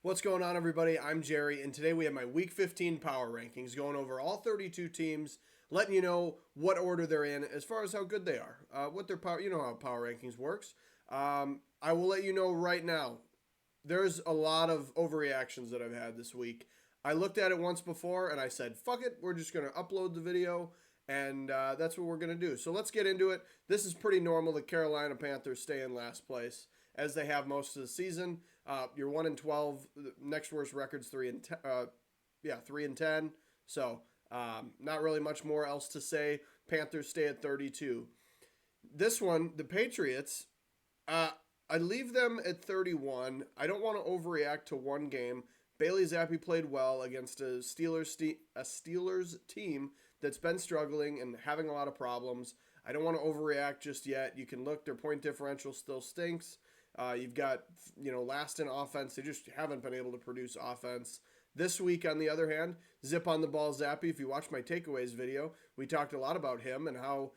What's going on, everybody? I'm Jerry, and today we have my Week 15 power rankings going over all 32 teams, letting you know what order they're in as far as how good they are, what their power. You know how power rankings works. I will let you know right now. There's a lot of overreactions that I've had this week. I looked at it once before and I said, "Fuck it, we're just gonna upload the video." And that's what we're going to do. So let's get into it. This is pretty normal. The Carolina Panthers stay in last place as they have most of the season. You're 1-12. Next worst record's 3-10. 3-10. So not really much more else to say. Panthers stay at 32. This one, the Patriots. Uh, I leave them at 31. I don't want to overreact to one game. Bailey Zappi played well against a Steelers team that's been struggling and having a lot of problems. I don't want to overreact just yet. You can look; their point differential still stinks. You've got last in offense. They just haven't been able to produce offense. This week, on the other hand, zip on the ball Zappy. If you watch my takeaways video, we talked a lot about him and how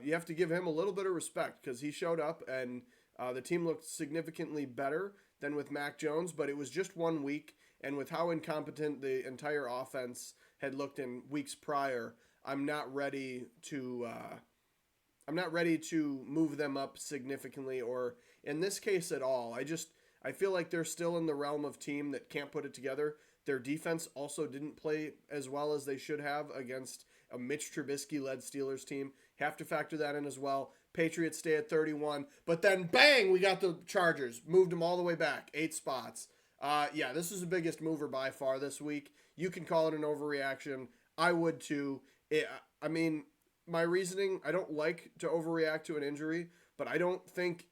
you have to give him a little bit of respect because he showed up and the team looked significantly better than with Mac Jones, but it was just 1 week. And with how incompetent the entire offense had looked in weeks prior, I'm not ready to move them up significantly or in this case at all. I feel like they're still in the realm of team that can't put it together. Their defense also didn't play as well as they should have against a Mitch Trubisky led Steelers team. Have to factor that in as well. Patriots stay at 31, but then bang, we got the Chargers. Moved them all the way back, 8 spots. This is the biggest mover by far this week. You can call it an overreaction. I would too. My reasoning, I don't like to overreact to an injury, but I don't think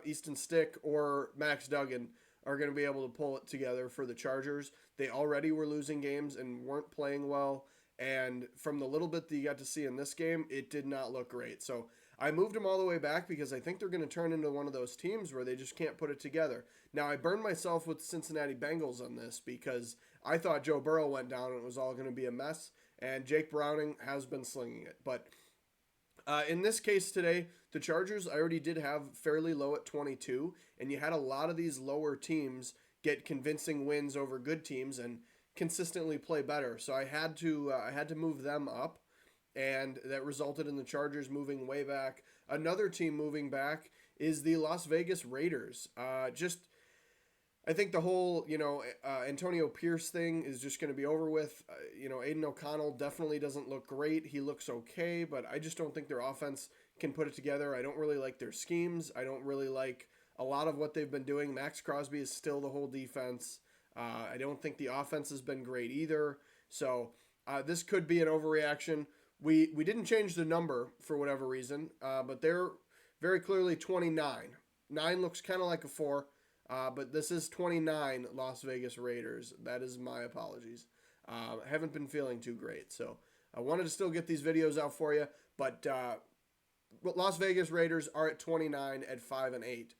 Easton Stick or Max Duggan are going to be able to pull it together for the Chargers. They already were losing games and weren't playing well. And from the little bit that you got to see in this game, it did not look great. So I moved them all the way back because I think they're going to turn into one of those teams where they just can't put it together. Now, I burned myself with the Cincinnati Bengals on this because I thought Joe Burrow went down and it was all going to be a mess. And Jake Browning has been slinging it. But in this case today, the Chargers I already did have fairly low at 22. And you had a lot of these lower teams get convincing wins over good teams and consistently play better. So I had to move them up, and that resulted in the Chargers moving way back. Another team moving back is the Las Vegas Raiders. I think the whole Antonio Pierce thing is just going to be over with. Aiden O'Connell definitely doesn't look great. He looks okay, but I just don't think their offense can put it together. I don't really like their schemes. I don't really like a lot of what they've been doing. Max Crosby is still the whole defense. I don't think the offense has been great either. So this could be an overreaction. We didn't change the number for whatever reason, but they're very clearly 29. 9 looks kind of like a 4, but this is 29 Las Vegas Raiders. That is my apologies. I haven't been feeling too great, so I wanted to still get these videos out for you, but Las Vegas Raiders are at 29 at 5-8.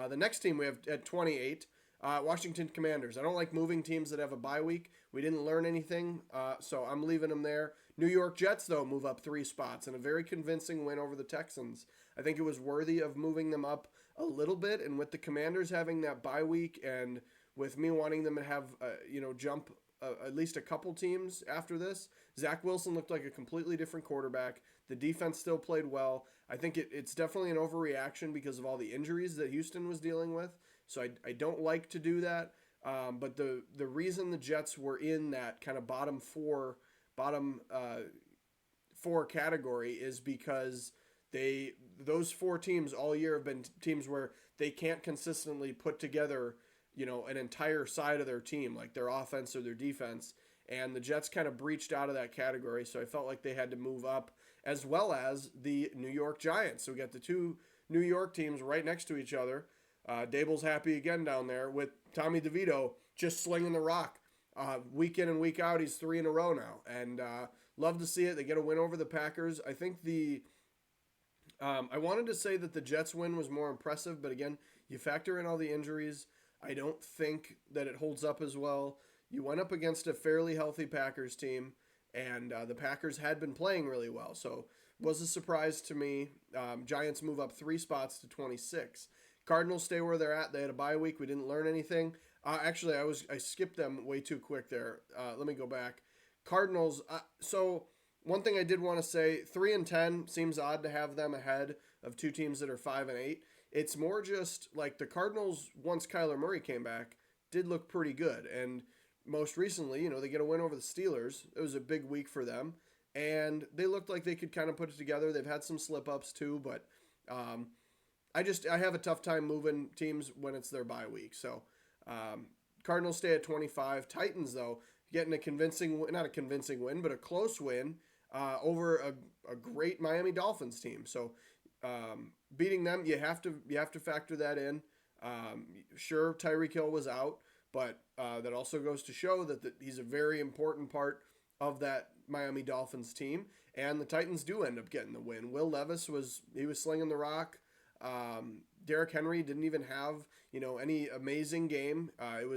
The next team we have at 28. Washington Commanders. I don't like moving teams that have a bye week. We didn't learn anything, so I'm leaving them there. New York Jets, though, move up 3 spots in a very convincing win over the Texans. I think it was worthy of moving them up a little bit, and with the Commanders having that bye week and with me wanting them to have, jump at least a couple teams after this, Zach Wilson looked like a completely different quarterback. The defense still played well. I think it's definitely an overreaction because of all the injuries that Houston was dealing with. So I don't like to do that. But the reason the Jets were in that kind of bottom four category is because those 4 teams all year have been teams where they can't consistently put together an entire side of their team, like their offense or their defense. And the Jets kind of breached out of that category, so I felt like they had to move up, as well as the New York Giants. So we got the 2 New York teams right next to each other. Dable's happy again down there with Tommy DeVito just slinging the rock. Week in and week out, he's 3 in a row now. And love to see it. They get a win over the Packers. I think I wanted to say that the Jets win was more impressive, but again, you factor in all the injuries. I don't think that it holds up as well. You went up against a fairly healthy Packers team, and the Packers had been playing really well. So it was a surprise to me. Giants move up 3 spots to 26. Cardinals stay where they're at. They had a bye week. We didn't learn anything. Actually, I skipped them way too quick there. Let me go back. Cardinals. So one thing I did want to say: 3-10 seems odd to have them ahead of two teams that are 5-8. It's more just like the Cardinals once Kyler Murray came back did look pretty good, and most recently, they get a win over the Steelers. It was a big week for them, and they looked like they could kind of put it together. They've had some slip ups too, but um, I have a tough time moving teams when it's their bye week. So Cardinals stay at 25. Titans though getting a convincing, not a convincing win, but a close win over a great Miami Dolphins team. So beating them, you have to factor that in. Sure, Tyreek Hill was out, but that also goes to show that he's a very important part of that Miami Dolphins team. And the Titans do end up getting the win. Will Levis was slinging the rock. Derrick Henry didn't even have any amazing game. It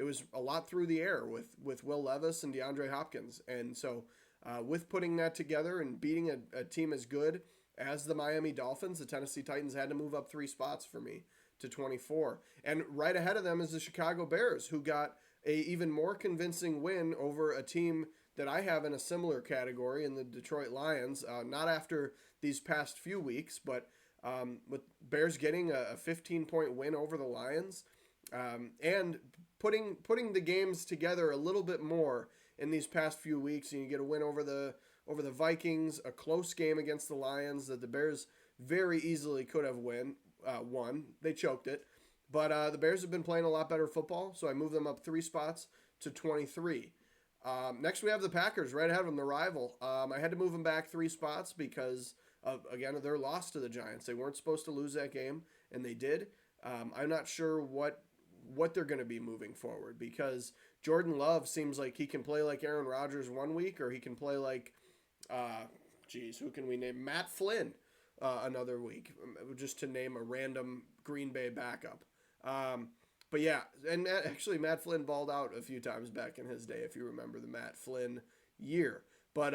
was a lot through the air with Will Levis and DeAndre Hopkins, and so with putting that together and beating a team as good as the Miami Dolphins, the Tennessee Titans had to move up 3 spots for me to 24, and right ahead of them is the Chicago Bears, who got a even more convincing win over a team that I have in a similar category in the Detroit Lions. Not after these past few weeks, but with Bears getting a 15-point win over the Lions, and putting the games together a little bit more in these past few weeks, and you get a win over the Vikings, a close game against the Lions that the Bears very easily could have won. They choked it, but the Bears have been playing a lot better football, so I move them up 3 spots to 23. Next, we have the Packers right ahead of them, the rival. I had to move them back 3 spots because again, their loss to the Giants. They weren't supposed to lose that game, and they did. I'm not sure what they're going to be moving forward, because Jordan Love seems like he can play like Aaron Rodgers one week, or he can play like, who can we name? Matt Flynn another week, just to name a random Green Bay backup. But yeah, and actually Matt Flynn balled out a few times back in his day, if you remember the Matt Flynn year. But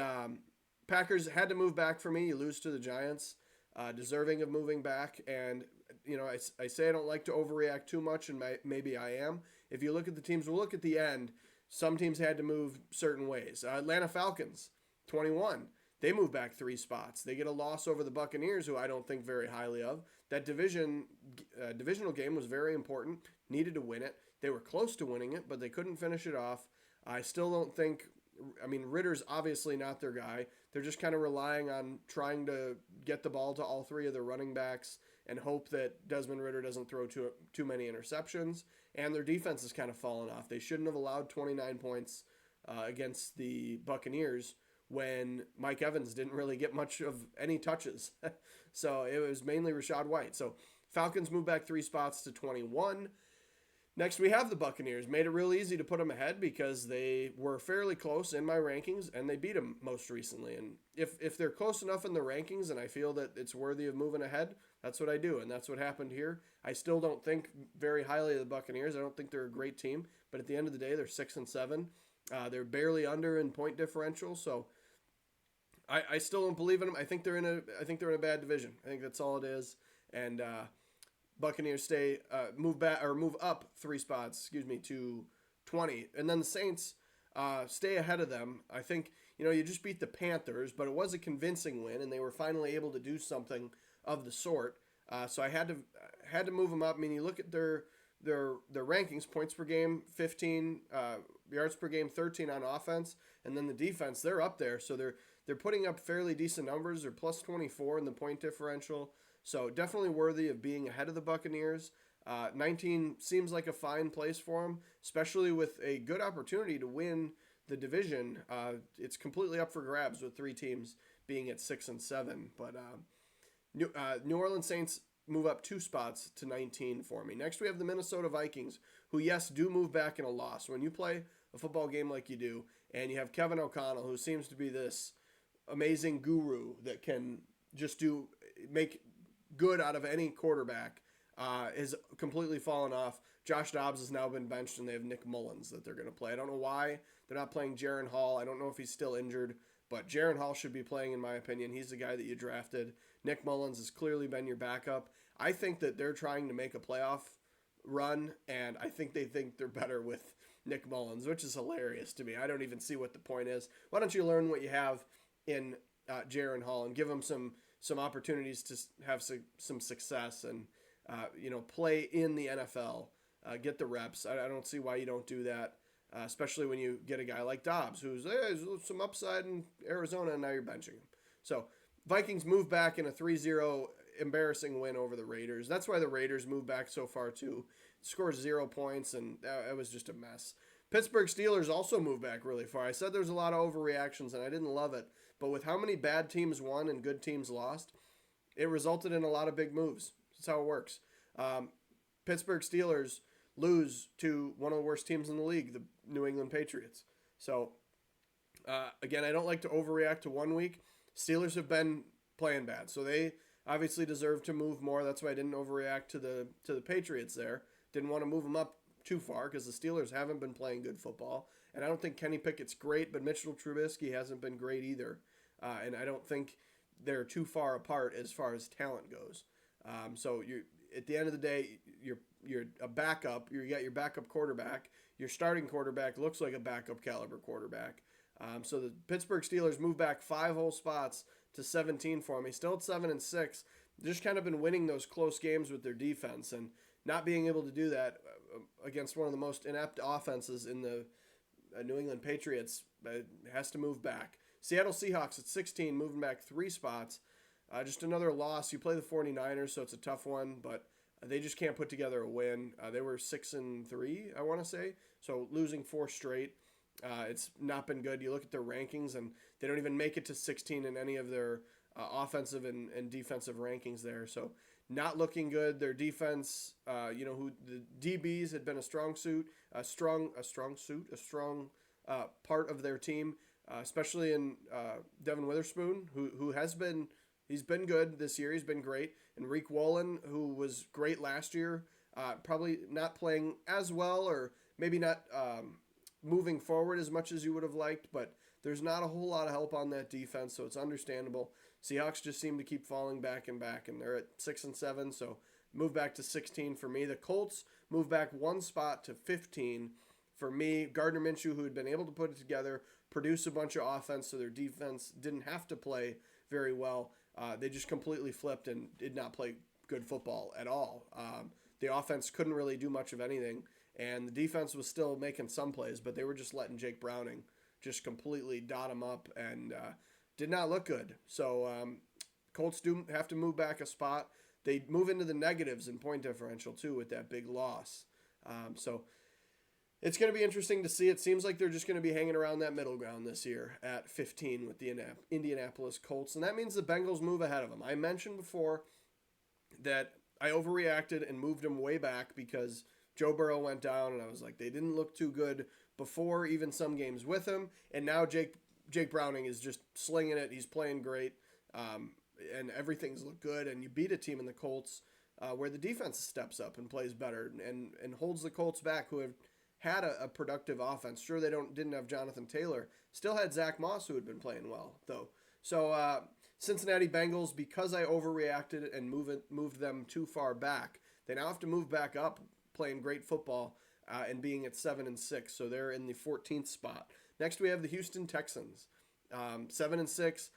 Packers had to move back for me. You lose to the Giants, deserving of moving back. And, I say I don't like to overreact too much, and maybe I am. If you look at the teams, we'll look at the end. Some teams had to move certain ways. Atlanta Falcons, 21. They move back 3 spots. They get a loss over the Buccaneers, who I don't think very highly of. That divisional game was very important. Needed to win it. They were close to winning it, but they couldn't finish it off. I still don't think... Ritter's obviously not their guy. They're just kind of relying on trying to get the ball to all 3 of their running backs and hope that Desmond Ridder doesn't throw too many interceptions. And their defense has kind of fallen off. They shouldn't have allowed 29 points against the Buccaneers when Mike Evans didn't really get much of any touches. So it was mainly Rachaad White. So Falcons move back 3 spots to 21. Next, we have the Buccaneers. Made it real easy to put them ahead because they were fairly close in my rankings, and they beat them most recently. And if they're close enough in the rankings and I feel that it's worthy of moving ahead, that's what I do, and that's what happened here. I still don't think very highly of the Buccaneers. I don't think they're a great team, but at the end of the day, they're 6-7. They're barely under in point differential, so I still don't believe in them. I think they're in a bad division. I think that's all it is, and Buccaneers move up 3 spots, to 20. And then the Saints stay ahead of them. I think, you just beat the Panthers, but it was a convincing win, and they were finally able to do something of the sort. So I had to move them up. You look at their rankings: points per game 15, yards per game 13 on offense, and then the defense, they're up there. So they're putting up fairly decent numbers. They're plus 24 in the point differential. So definitely worthy of being ahead of the Buccaneers. 19 seems like a fine place for them, especially with a good opportunity to win the division. It's completely up for grabs with 3 teams being at 6-7. But New Orleans Saints move up 2 spots to 19 for me. Next, we have the Minnesota Vikings, who, yes, do move back in a loss. When you play a football game like you do, and you have Kevin O'Connell, who seems to be this amazing guru that can just make good out of any quarterback, is completely fallen off. Josh Dobbs has now been benched, and they have Nick Mullins that they're going to play. I don't know why they're not playing Jaron Hall. I don't know if he's still injured, but Jaron Hall should be playing, in my opinion. He's the guy that you drafted. Nick Mullins has clearly been your backup. I think that they're trying to make a playoff run, and I think they think they're better with Nick Mullins, which is hilarious to me. I don't even see what the point is. Why don't you learn what you have in Jaron Hall and give him some opportunities to have some success and play in the NFL, get the reps. I don't see why you don't do that, especially when you get a guy like Dobbs, who's some upside in Arizona, and now you're benching him. So Vikings move back in a 3-0 embarrassing win over the Raiders. That's why the Raiders moved back so far too. Scores 0 points, and it was just a mess. Pittsburgh Steelers also moved back really far. I said there's a lot of overreactions, and I didn't love it. But with how many bad teams won and good teams lost, it resulted in a lot of big moves. That's how it works. Pittsburgh Steelers lose to one of the worst teams in the league, the New England Patriots. So, again, I don't like to overreact to 1 week. Steelers have been playing bad, so they obviously deserve to move more. That's why I didn't overreact to the Patriots there. Didn't want to move them up too far because the Steelers haven't been playing good football. And I don't think Kenny Pickett's great, but Mitchell Trubisky hasn't been great either. And I don't think they're too far apart as far as talent goes. So you, at the end of the day, you're a backup. You got your backup quarterback. Your starting quarterback looks like a backup caliber quarterback. So the Pittsburgh Steelers moved back 5 whole spots to 17 for me. Still at 7-6. Just kind of been winning those close games with their defense and not being able to do that against one of the most inept offenses in the New England Patriots has to move back. Seattle Seahawks at 16, moving back 3 spots. Just another loss. You play the 49ers, so it's a tough one, but they just can't put together a win. They were 6-3, I want to say, so losing 4 straight. It's not been good. You look at their rankings, and they don't even make it to 16 in any of their offensive and defensive rankings there. So not looking good. Their defense, who the DBs had been a strong part of their team, especially in Devin Witherspoon, he's been good this year. He's been great. And Reek Wallen, who was great last year, probably not playing as well, or maybe not moving forward as much as you would have liked, but there's not a whole lot of help on that defense, so it's understandable. Seahawks just seem to keep falling back, and they're at 6-7, so move back to 16 for me. The Colts move back 1 spot to 15 for me. Gardner Minshew, who had been able to put it together, produce a bunch of offense, so their defense didn't have to play very well. They just completely flipped and did not play good football at all. The offense couldn't really do much of anything, and the defense was still making some plays, but they were just letting Jake Browning just completely dot him up and did not look good. So Colts do have to move back a spot. They move into the negatives in point differential, too, with that big loss. So it's going to be interesting to see. It seems like they're just going to be hanging around that middle ground this year at 15 with the Indianapolis Colts, and that means the Bengals move ahead of them. I mentioned before that I overreacted and moved them way back because Joe Burrow went down, and I was like, they didn't look too good before, even some games with him, and now Jake Browning is just slinging it. He's playing great, and everything's looked good, and you beat a team in the Colts where the defense steps up and plays better and holds the Colts back, who have had a productive offense. Sure, they didn't have Jonathan Taylor. Still had Zach Moss, who had been playing well, though. So Cincinnati Bengals, because I overreacted and moved them too far back, they now have to move back up, playing great football and being at 7-6. So they're in the 14th spot. Next, we have the Houston Texans, 7-6.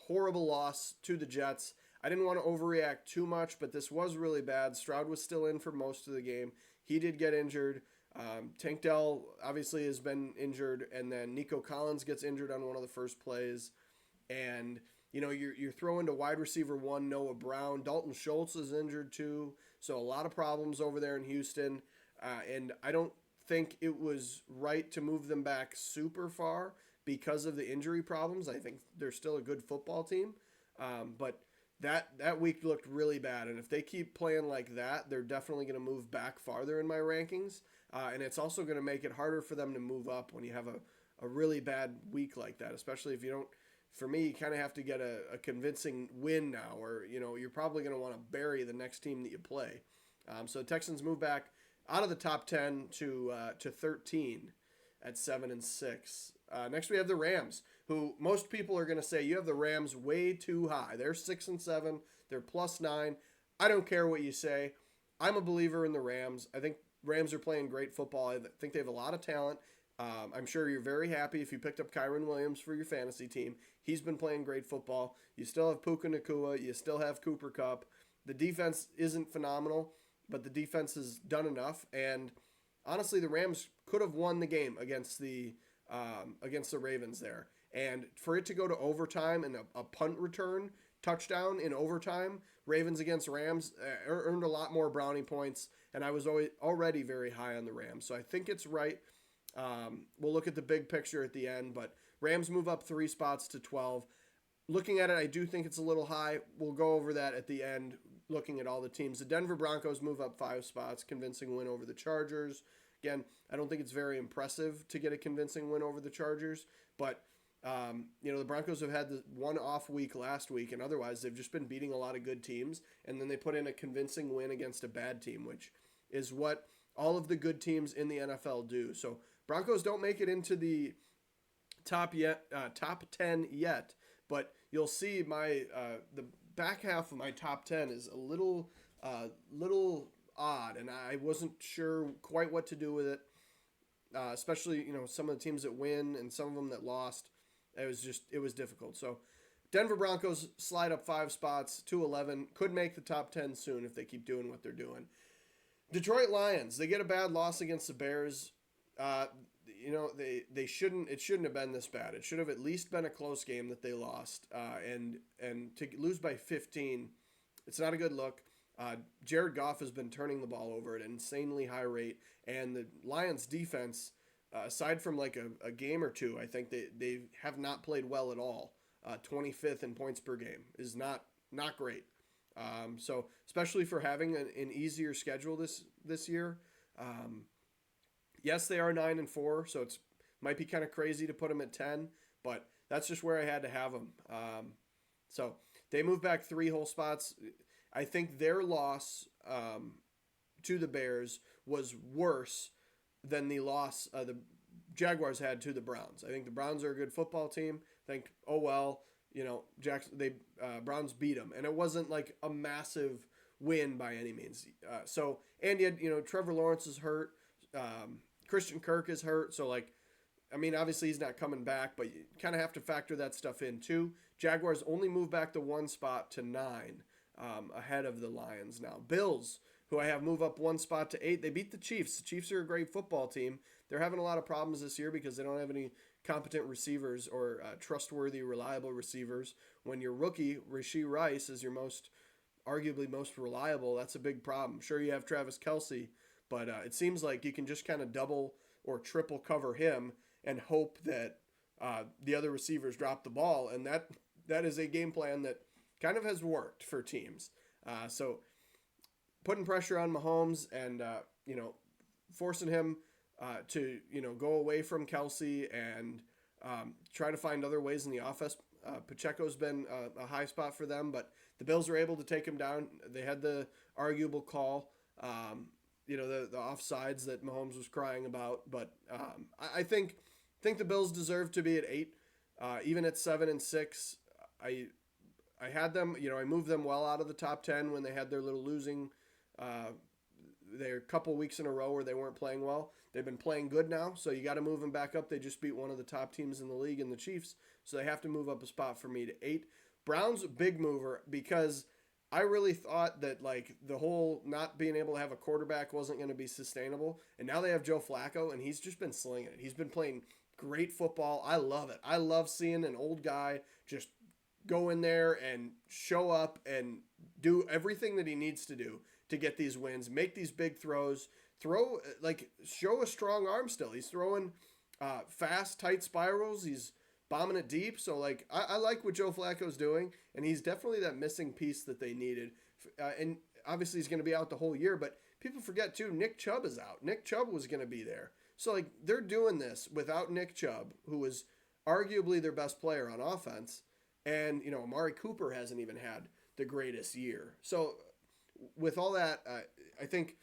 Horrible loss to the Jets. I didn't want to overreact too much, but this was really bad. Stroud was still in for most of the game. He did get injured. Tank Dell obviously has been injured, and then Nico Collins gets injured on one of the first plays. And, you're throwing to wide receiver 1, Noah Brown. Dalton Schultz is injured too. So a lot of problems over there in Houston. And I don't think it was right to move them back super far because of the injury problems. I think they're still a good football team. But that week looked really bad. And if they keep playing like that, they're definitely going to move back farther in my rankings. And it's also going to make it harder for them to move up when you have a really bad week like that, especially if you don't. For me, you kind of have to get a convincing win now, or you're probably going to want to bury the next team that you play. So the Texans move back out of the top 10 to 13 at 7-6. Next, we have the Rams, who most people are going to say you have the Rams way too high. They're 6-7. They're +9. I don't care what you say. I'm a believer in the Rams. I think Rams are playing great football. I think they have a lot of talent. I'm sure you're very happy if you picked up Kyron Williams for your fantasy team. He's been playing great football. You still have Puka Nakua. You still have Cooper Kupp. The defense isn't phenomenal, but the defense has done enough. And honestly, the Rams could have won the game against the Ravens there. And for it to go to overtime and a punt return touchdown in overtime, Ravens against Rams earned a lot more brownie points, and I was already very high on the Rams. So I think it's right. We'll look at the big picture at the end, but Rams move up 3 spots to 12. Looking at it, I do think it's a little high. We'll go over that at the end, looking at all the teams. The Denver Broncos move up 5 spots, convincing win over the Chargers. Again, I don't think it's very impressive to get a convincing win over the Chargers, but the Broncos have had the one off week last week, and otherwise they've just been beating a lot of good teams, and then they put in a convincing win against a bad team, which is what all of the good teams in the NFL do. So Broncos don't make it into the top 10 yet, but you'll see the back half of my top 10 is a little odd, and I wasn't sure quite what to do with it. Especially some of the teams that win and some of them that lost. It was difficult. So Denver Broncos slide up 5 spots to 11. Could make the top 10 soon if they keep doing what they're doing. Detroit Lions, they get a bad loss against the Bears. They shouldn't. It shouldn't have been this bad. It should have at least been a close game that they lost. And to lose by 15, it's not a good look. Jared Goff has been turning the ball over at an insanely high rate, and the Lions defense, aside from like a game or two, I think they have not played well at all. 25th in points per game is not great. So especially for having an easier schedule this year. Yes, they are 9-4, so it's might be kind of crazy to put them at 10, but that's just where I had to have them. So they move back 3 whole spots. I think their loss to the Bears was worse than the loss the Jaguars had to the Browns. I think the Browns are a good football team. I think, Browns beat them, and it wasn't like a massive win by any means. And yet, Trevor Lawrence is hurt. Christian Kirk is hurt. So obviously he's not coming back, but you kind of have to factor that stuff in too. Jaguars only move back to 1 spot to 9. Ahead of the Lions now. Bills, who I have move up 1 spot to 8. They beat the Chiefs. The Chiefs are a great football team. They're having a lot of problems this year because they don't have any competent receivers or trustworthy, reliable receivers. When your rookie, Rashee Rice, is your arguably most reliable, that's a big problem. Sure, you have Travis Kelce, but it seems like you can just kind of double or triple cover him and hope that the other receivers drop the ball, and that is a game plan that kind of has worked for teams. So putting pressure on Mahomes and, forcing him to, go away from Kelce and try to find other ways in the offense. Pacheco's been a high spot for them, but the Bills were able to take him down. They had the arguable call, the offsides that Mahomes was crying about. But I think the Bills deserve to be at 8. Even at 7-6, I had them, I moved them well out of the top 10 when they had their little losing, their couple weeks in a row where they weren't playing well. They've been playing good now, so you got to move them back up. They just beat one of the top teams in the league in the Chiefs, so they have to move up a spot for me to 8. Browns, big mover, because I really thought that the whole not being able to have a quarterback wasn't going to be sustainable, and now they have Joe Flacco, and he's just been slinging it. He's been playing great football. I love it. I love seeing an old guy just go in there and show up and do everything that he needs to do to get these wins, make these big throws, show a strong arm still. He's throwing fast, tight spirals. He's bombing it deep. So, I like what Joe Flacco's doing, and he's definitely that missing piece that they needed. And obviously he's going to be out the whole year, but people forget, too, Nick Chubb is out. Nick Chubb was going to be there. So, they're doing this without Nick Chubb, who was arguably their best player on offense. And, Amari Cooper hasn't even had the greatest year. So with all that, I think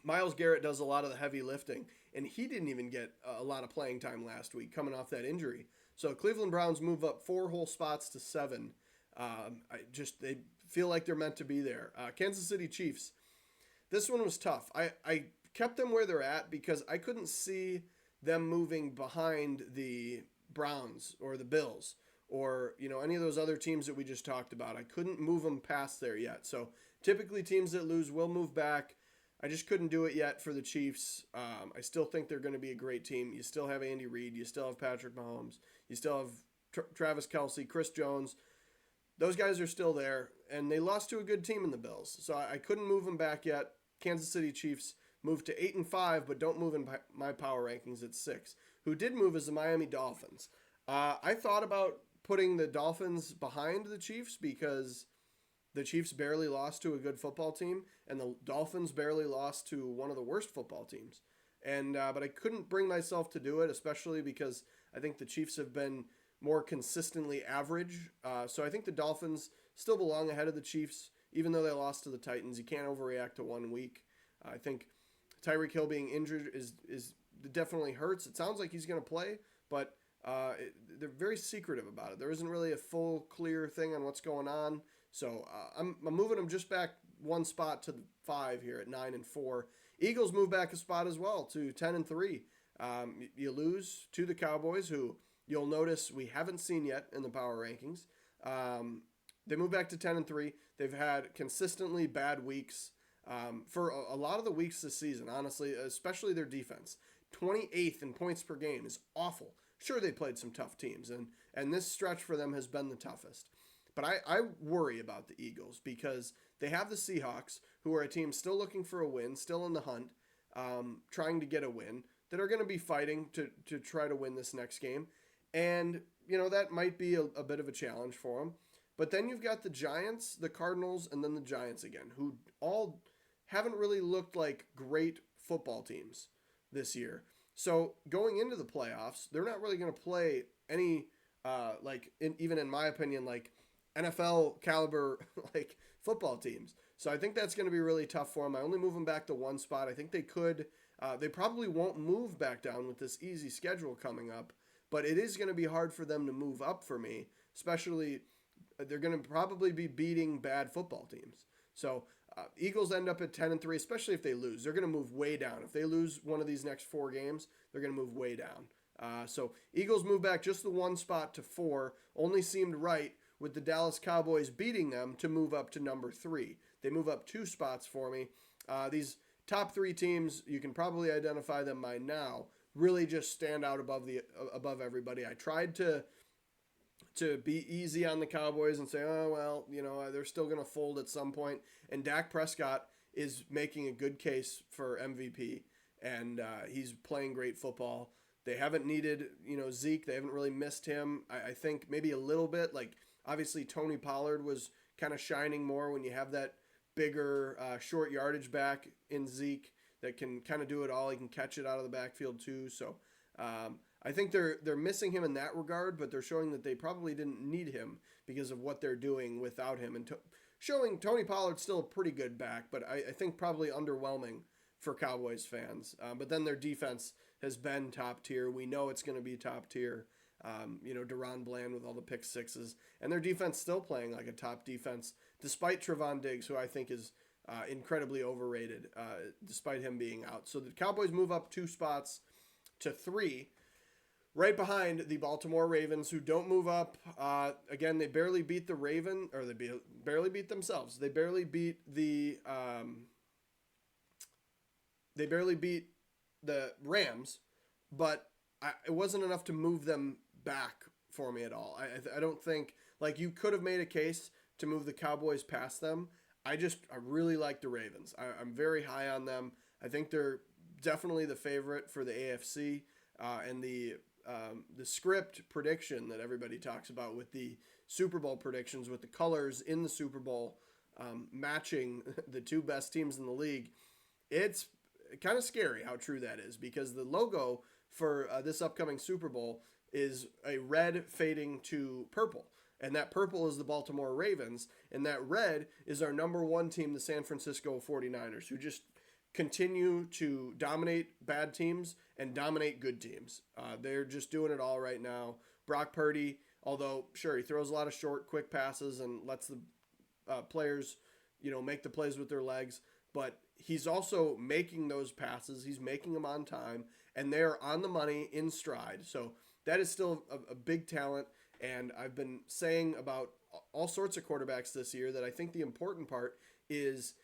Myles Garrett does a lot of the heavy lifting, and he didn't even get a lot of playing time last week coming off that injury. So Cleveland Browns move up 4 whole spots to 7. They feel like they're meant to be there. Kansas City Chiefs, This one was tough. I kept them where they're at because I couldn't see them moving behind the Browns or the Bills or any of those other teams that we just talked about. I couldn't move them past there yet. So typically teams that lose will move back. I just couldn't do it yet for the Chiefs. I still think they're going to be a great team. You still have Andy Reid. You still have Patrick Mahomes. You still have Travis Kelce, Chris Jones. Those guys are still there, and they lost to a good team in the Bills. So I couldn't move them back yet. Kansas City Chiefs moved to 8-5, but don't move in my power rankings at 6. Who did move is the Miami Dolphins. I thought about putting the Dolphins behind the Chiefs because the Chiefs barely lost to a good football team, and the Dolphins barely lost to one of the worst football teams. But I couldn't bring myself to do it, especially because I think the Chiefs have been more consistently average. So I think the Dolphins still belong ahead of the Chiefs, even though they lost to the Titans. You can't overreact to 1 week. I think Tyreek Hill being injured is definitely hurts. It sounds like he's going to play, but they're very secretive about it. There isn't really a full, clear thing on what's going on. So I'm moving them just back 1 spot to the 5 here at 9-4. Eagles move back a spot as well to 10-3. You lose to the Cowboys, who you'll notice we haven't seen yet in the power rankings. They move back to 10-3. They've had consistently bad weeks for a lot of the weeks this season, honestly, especially their defense. 28th in points per game is awful. Sure, they played some tough teams, and this stretch for them has been the toughest. But I worry about the Eagles because they have the Seahawks, who are a team still looking for a win, still in the hunt, trying to get a win, that are going to be fighting to try to win this next game. And, that might be a bit of a challenge for them. But then you've got the Giants, the Cardinals, and then the Giants again, who all haven't really looked like great football teams this year. So going into the playoffs, they're not really going to play any, even in my opinion, like NFL caliber like football teams. So I think that's going to be really tough for them. I only move them back to 1 spot. I think they could. They probably won't move back down with this easy schedule coming up, but it is going to be hard for them to move up for me, especially they're going to probably be beating bad football teams. So Eagles end up at 10-3, especially if they lose. They're going to move way down. If they lose one of these next 4 games, they're going to move way down. So Eagles move back just the 1 spot to 4. Only seemed right with the Dallas Cowboys beating them to move up to number 3. They move up 2 spots for me. These top 3 teams, you can probably identify them by now, really just stand out above everybody. I tried to be easy on the Cowboys and say, oh, well, they're still going to fold at some point. And Dak Prescott is making a good case for MVP, and he's playing great football. They haven't needed, Zeke. They haven't really missed him. I think maybe a little bit. Like, obviously, Tony Pollard was kind of shining more when you have that bigger short yardage back in Zeke that can kind of do it all. He can catch it out of the backfield too. So I think they're missing him in that regard, but they're showing that they probably didn't need him because of what they're doing without him. And showing Tony Pollard still a pretty good back, but I think probably underwhelming for Cowboys fans. But then their defense has been top tier. We know it's going to be top tier. Deron Bland with all the pick sixes, and their defense still playing like a top defense, despite Trevon Diggs, who I think is incredibly overrated, despite him being out. So the Cowboys move up 2 spots to 3, right behind the Baltimore Ravens, who don't move up. Again, they barely beat the barely beat themselves. They barely beat the Rams, but it wasn't enough to move them back for me at all. I don't think, like, you could have made a case to move the Cowboys past them. I really like the Ravens. I'm very high on them. I think they're definitely the favorite for the AFC, and the script prediction that everybody talks about with the Super Bowl predictions, with the colors in the Super Bowl matching the 2 best teams in the league. It's kind of scary how true that is, because the logo for this upcoming Super Bowl is a red fading to purple. And that purple is the Baltimore Ravens. And that red is our number 1 team, the San Francisco 49ers, who just continue to dominate bad teams and dominate good teams. They're just doing it all right now. Brock Purdy, although, sure, he throws a lot of short, quick passes and lets the players, make the plays with their legs. but he's also making those passes. He's making them on time, and they're on the money in stride. So that is still a big talent. And I've been saying about all sorts of quarterbacks this year that I think the important part is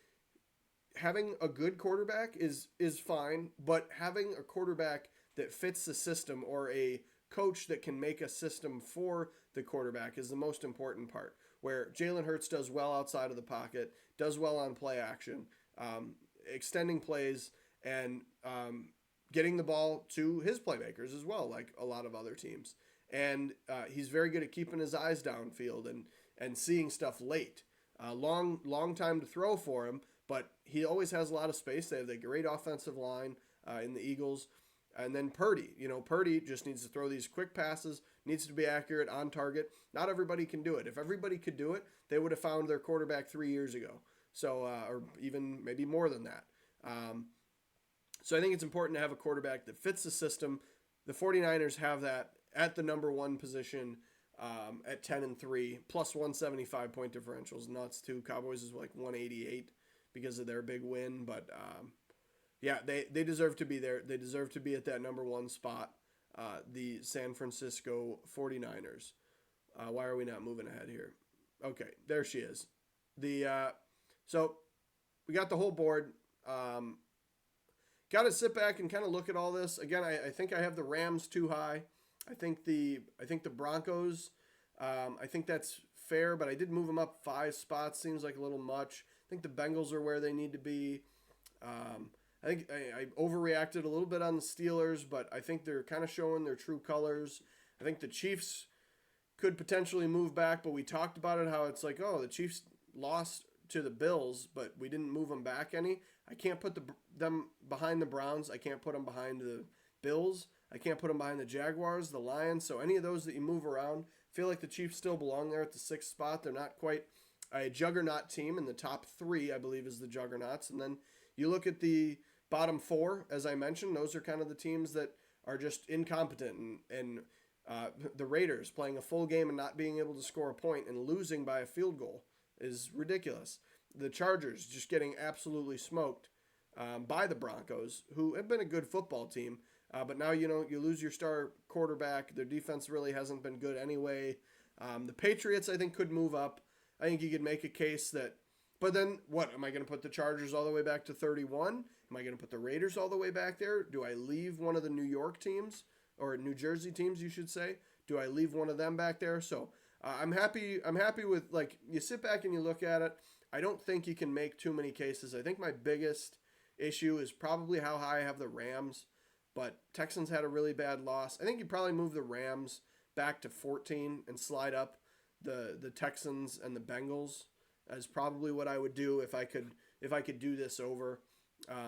having a good quarterback is fine, but having a quarterback that fits the system, or a coach that can make a system for the quarterback, is the most important part. Where Jalen Hurts does well outside of the pocket, does well on play action, extending plays, and getting the ball to his playmakers as well, like a lot of other teams. And he's very good at keeping his eyes downfield and seeing stuff late. Long time to throw for him, but he always has a lot of space. They have a great offensive line in the Eagles. And then Purdy. Purdy just needs to throw these quick passes, needs to be accurate, on target. Not everybody can do it. If everybody could do it, they would have found their quarterback 3 years ago. So, or even maybe more than that. So I think it's important to have a quarterback that fits the system. The 49ers have that at the number one position at 10-3, plus 175 point differentials. Nuts too. Cowboys is like 188 because of their big win, but yeah, they deserve to be there. They deserve to be at that number one spot, the San Francisco 49ers. Why are we not moving ahead here? Okay, there she is. So we got the whole board. Got to sit back and kind of look at all this. Again, I think I have the Rams too high. I think the Broncos, I think that's fair, but I did move them up 5 spots. Seems like a little much. I think the Bengals are where they need to be. I think I overreacted a little bit on the Steelers, but I think they're kind of showing their true colors. I think the Chiefs could potentially move back, but we talked about it, how it's like, oh, the Chiefs lost to the Bills, but we didn't move them back any. I can't put them behind the Browns. I can't put them behind the Bills. I can't put them behind the Jaguars, the Lions. So any of those that you move around, I feel like the Chiefs still belong there at the 6th spot. They're not quite a juggernaut team. In the top 3, I believe, is the juggernauts. And then you look at the bottom 4, as I mentioned, those are kind of the teams that are just incompetent. And the Raiders playing a full game and not being able to score a point and losing by a field goal is ridiculous. The Chargers just getting absolutely smoked by the Broncos, who have been a good football team. But now, you lose your star quarterback. Their defense really hasn't been good anyway. The Patriots, I think, could move up. I think you could make a case that, but then what? Am I going to put the Chargers all the way back to 31? Am I going to put the Raiders all the way back there? Do I leave one of the New York teams, or New Jersey teams, you should say? Do I leave one of them back there? So I'm happy with, like, you sit back and you look at it. I don't think you can make too many cases. I think my biggest issue is probably how high I have the Rams, but Texans had a really bad loss. I think you probably move the Rams back to 14 and slide up the Texans and the Bengals as probably what I would do if I could do this over.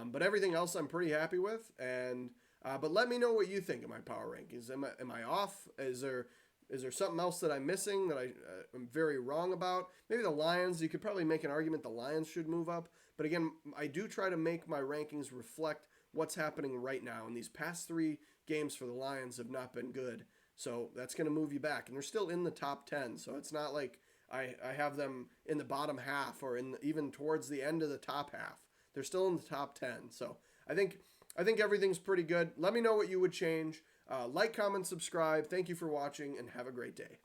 But everything else I'm pretty happy with. And but let me know what you think of my power rankings. Am I off? Is there something else that I'm missing that I'm very wrong about? Maybe the Lions. You could probably make an argument the Lions should move up. But again, I do try to make my rankings reflect what's happening right now. And these past 3 games for the Lions have not been good. So that's going to move you back. And they're still in the top 10. So it's not like I have them in the bottom half or even towards the end of the top half. They're still in the top 10. So I think everything's pretty good. Let me know what you would change. Like, comment, subscribe. Thank you for watching, and have a great day.